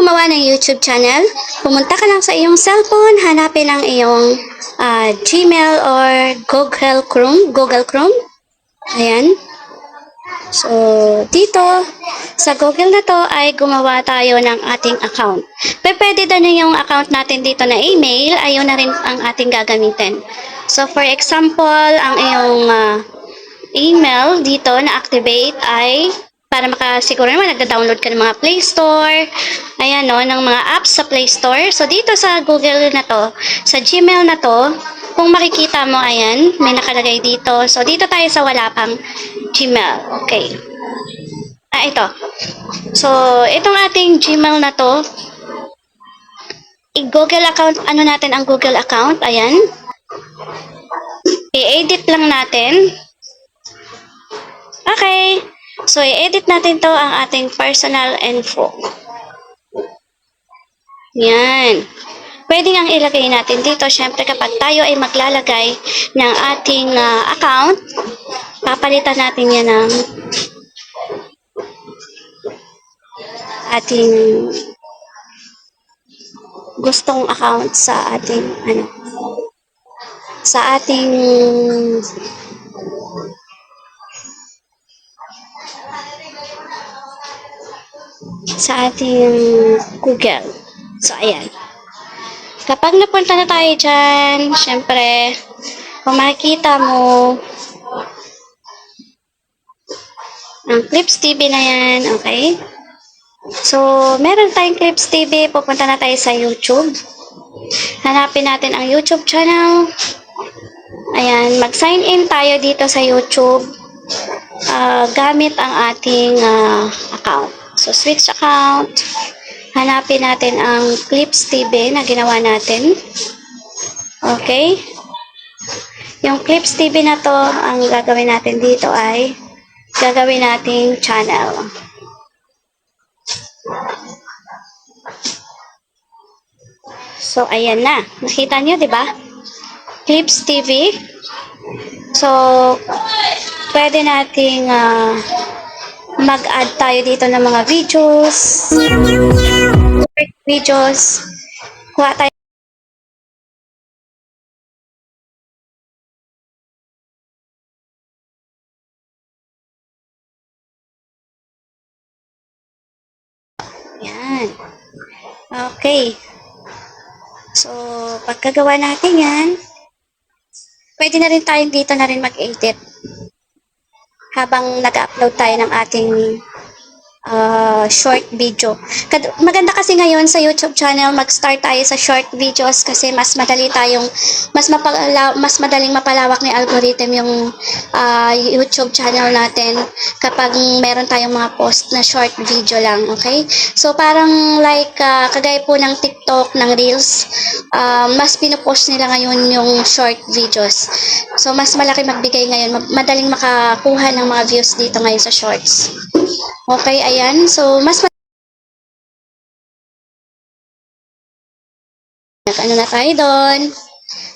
gumawa ng YouTube channel, pumunta ka lang sa iyong cellphone, hanapin ang iyong Gmail or Google Chrome. Ayan. So, dito, sa Google na to ay gumawa tayo ng ating account. Pwede na yung account natin dito na email, ayun na rin ang ating gagamitin. So, for example, ang iyong email dito na activate ay para makasiguro naman nagda-download ka ng mga Play Store, ayan no, ng mga apps sa Play Store. So dito sa Google na to, sa Gmail na to, kung makikita mo, ayan, may nakalagay dito. So dito tayo sa wala pang Gmail. Okay. Ito. So, itong ating Gmail na to, i-Google account, ano natin ang Google account, ayan. I-edit lang natin. Okay. So, i-edit natin to ang ating personal info. Yan. Pwede nang ilagay natin dito. Siyempre, kapag tayo ay maglalagay ng ating account, papalitan natin yan ng ating gustong account sa ating sa ating Google. So, ayan. Kapag napunta na tayo dyan, syempre, kung makikita mo, ang Clips TV na yan, okay? So, meron tayong Clips TV, pupunta na tayo sa YouTube. Hanapin natin ang YouTube channel. Ayan, mag-sign in tayo dito sa YouTube gamit ang ating account. So, switch account. Hanapin natin ang Clips TV na ginawa natin. Okay? Yung Clips TV na to, ang gagawin natin dito ay gagawin nating channel. So, ayan na. Nakita nyo, di ba? Clips TV. So, pwede nating mag-add tayo dito ng mga videos. Kuha tayo. Yan. Okay. So, pagkagawa natin yan, pwede na rin tayong dito na rin mag-edit habang nag-upload tayo ng ating short video. Maganda kasi ngayon sa YouTube channel, mag-start tayo sa short videos kasi mas madali tayong, mas madaling mapalawak ni algorithm yung YouTube channel natin kapag meron tayong mga post na short video lang, okay? So, parang like, kagaya po ng TikTok, ng Reels, mas pinupost nila ngayon yung short videos. So, mas malaki magbigay ngayon, madaling makakuha ng mga views dito ngayon sa shorts. Okay, ayan. So, ano na tayo doon.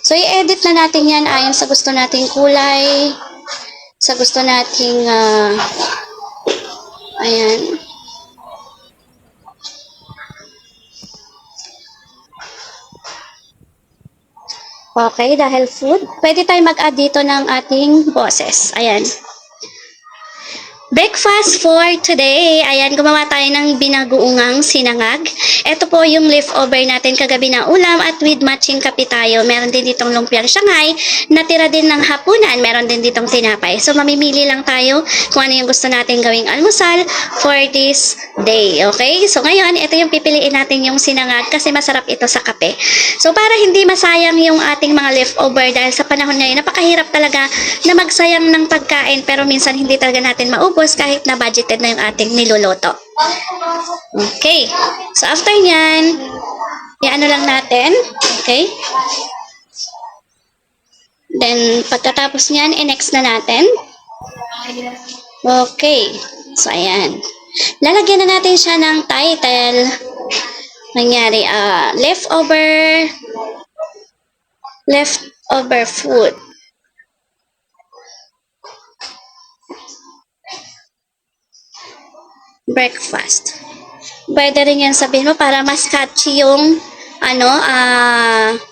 So, i-edit na natin yan ayon sa gusto nating kulay, sa gusto nating, ayan. Okay, dahil food, pwede tayo mag-add dito ng ating boses. Ayan. Breakfast for today. Ayan, gumawa tayo ng binagoongang sinangag. Ito po yung leftover natin kagabi na ulam at with matching kape tayo. Meron din ditong lumpiang Shanghai, natira din ng hapunan. Meron din ditong tinapay. So, mamimili lang tayo kung ano yung gusto natin gawing almusal for this day. Okay? So, ngayon, ito yung pipiliin natin yung sinangag kasi masarap ito sa kape. So, para hindi masayang yung ating mga leftover dahil sa panahon ngayon, napakahirap talaga na magsayang ng pagkain pero minsan hindi talaga natin maubos kahit na budgeted na yung ating niluluto. Okay. So, after nyan, i-ano lang natin. Okay. Then, pagkatapos nyan, i-next na natin. Okay. So, ayan. Lalagyan na natin siya ng title. Nangyari, leftover food. Breakfast. Pwede rin yan sabihin mo para mas catchy yung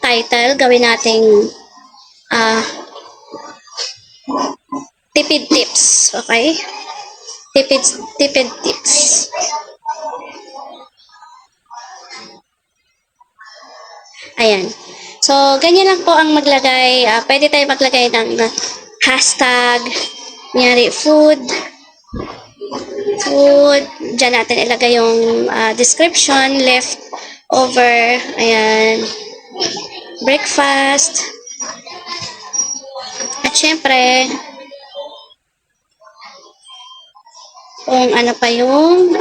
title. Gawin nating ah, tipid tips. Okay? Tipid, tipid tips. Ayan. So, ganyan lang po ang maglagay. Pwede tayo maglagay ng hashtag, kunyari food. Diyan natin ilagay yung description, left over, ayan, breakfast. At syempre, kung ano pa yung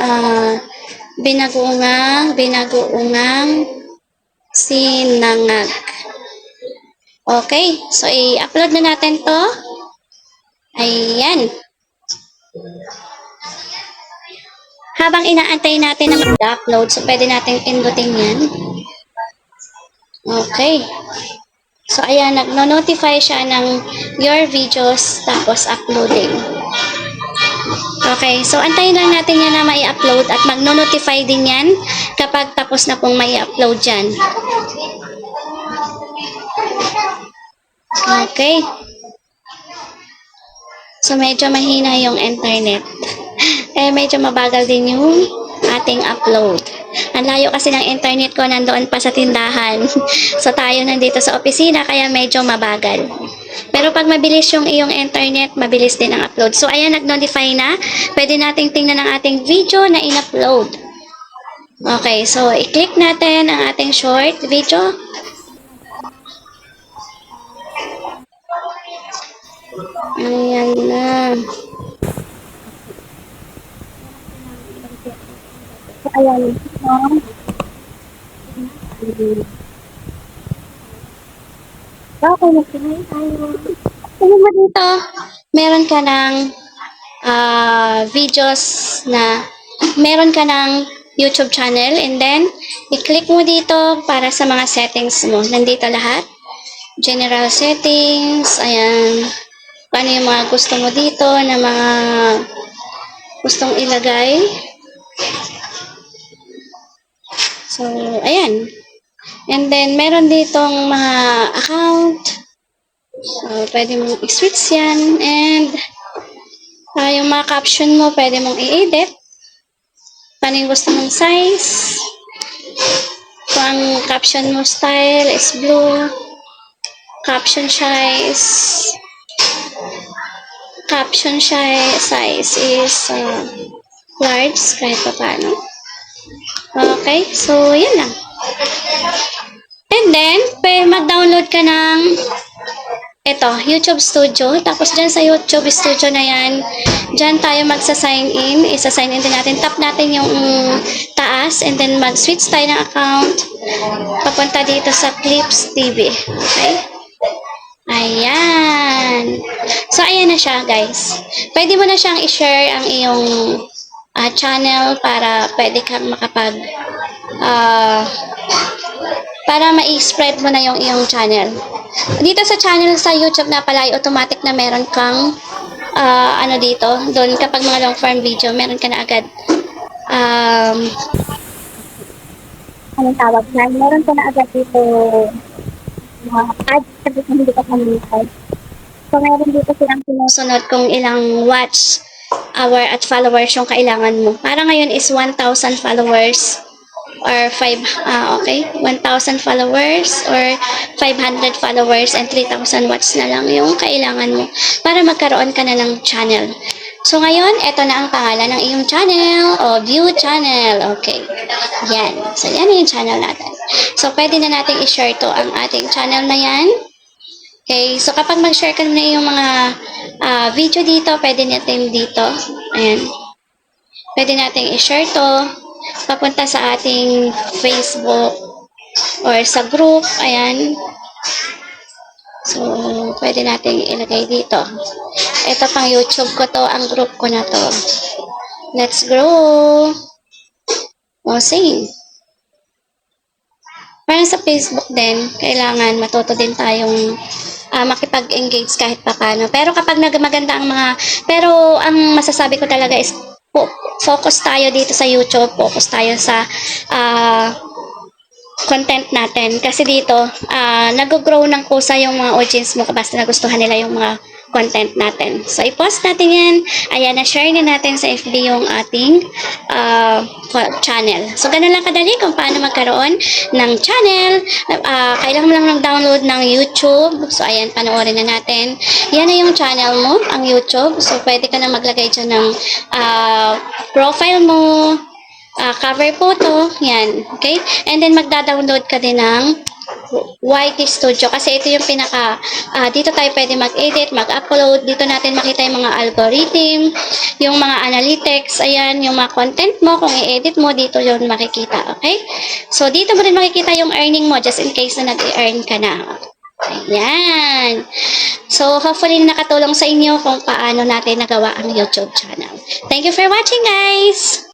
binagoongang sinangag. Okay, so i-upload na natin to. Ayan. Habang inaantay natin na mag-upload, so pwede natin pindutin yan. Okay. So, ayan, nagno-notify siya ng your videos, tapos uploading. Okay, so antayin lang natin yan na may upload at magno-notify din yan kapag tapos na pong may upload dyan. Okay. So, medyo mahina yung internet. Medyo mabagal din yung ating upload. Ang layo kasi ng internet ko, nandoon pa sa tindahan. So, tayo nandito sa opisina, kaya medyo mabagal. Pero pag mabilis yung iyong internet, mabilis din ang upload. So, ayan, nag-notify na. Pwede nating tingnan ang ating video na in-upload. Okay, so, i-click natin ang ating short video. Ayan na. So, ayan. Okay, nagpinay tayo. Tingnan mo dito, meron ka ng videos na meron ka ng YouTube channel, and then i-click mo dito para sa mga settings mo. Nandito lahat. General settings, ayan. Paano yung mga gusto mo dito na mga gustong ilagay. So, ayan. And then, meron ditong mga account. So, pwede mong i-switch yan. And, yung mga caption mo, pwede mong i-edit. Paano yung gusto mong size. Kung ang caption mo style is blue. Caption size size is large, kahit pa paano. Okay, so yan lang. And then, mag-download ka ng YouTube Studio. Tapos dyan sa YouTube Studio na yan, dyan tayo magsa-sign in. Isa-sign in din natin. Tap natin yung taas, and then mag-switch tayo ng account. Papunta dito sa Clips TV. Okay? Ayan. So, ayan na siya, guys. Pwede mo na siyang i-share ang iyong channel para pwede kang para ma-spread mo na yung iyong channel. Dito sa channel sa YouTube na pala, automatic na meron kang dito, doon kapag mga long form video, meron ka na agad anong tawag na? Meron ka na agad dito ads kasi hindi ka pamilihan. So, meron dito silang sinusunod kung ilang watch hour at followers yung kailangan mo. Para ngayon is 1,000 followers or 1,000 followers or 500 followers and 3,000 watts na lang yung kailangan mo para magkaroon ka na ng channel. So, ngayon, ito na ang pangalan ng iyong channel o view channel. Okay. Yan. So, yan yung channel natin. So, pwede na natin i-share to ang ating channel na yan. Okay. So, kapag mag-share ka na yung mga video dito, pwede natin dito. Ayan. Pwede natin i-share to papunta sa ating Facebook or sa group. Ayan. So, pwede natin ilagay dito. Ito pang YouTube ko to, ang group ko na to. Let's grow. O, same. Parang sa Facebook din, kailangan matuto din tayong makipag-engage kahit papano. Pero kapag maganda ang pero ang masasabi ko talaga is focus tayo dito sa YouTube, focus tayo sa content natin. Kasi dito, nag-grow ng kusa yung mga audience mo basta nagustuhan nila yung mga content natin. So, i-post natin yan. Ayan, na-share na natin sa FB yung ating channel. So, ganun lang kadali kung paano magkaroon ng channel. Kailangan mo lang mag-download ng YouTube. So, ayan, panoorin na natin. Yan na yung channel mo, ang YouTube. So, pwede ka na maglagay dyan ng profile mo, cover photo, yan, okay? And then magda-download ka din ng YT Studio kasi ito yung pinaka, dito tayo pwede mag-edit, mag-upload, dito natin makita yung mga algorithm, yung mga analytics, ayan, yung mga content mo, kung i-edit mo, dito yun makikita, okay? So, dito mo rin makikita yung earning mo just in case na nag-earn ka na. Ayan. So, hopefully nakatulong sa inyo kung paano natin nagawa ang YouTube channel. Thank you for watching, guys!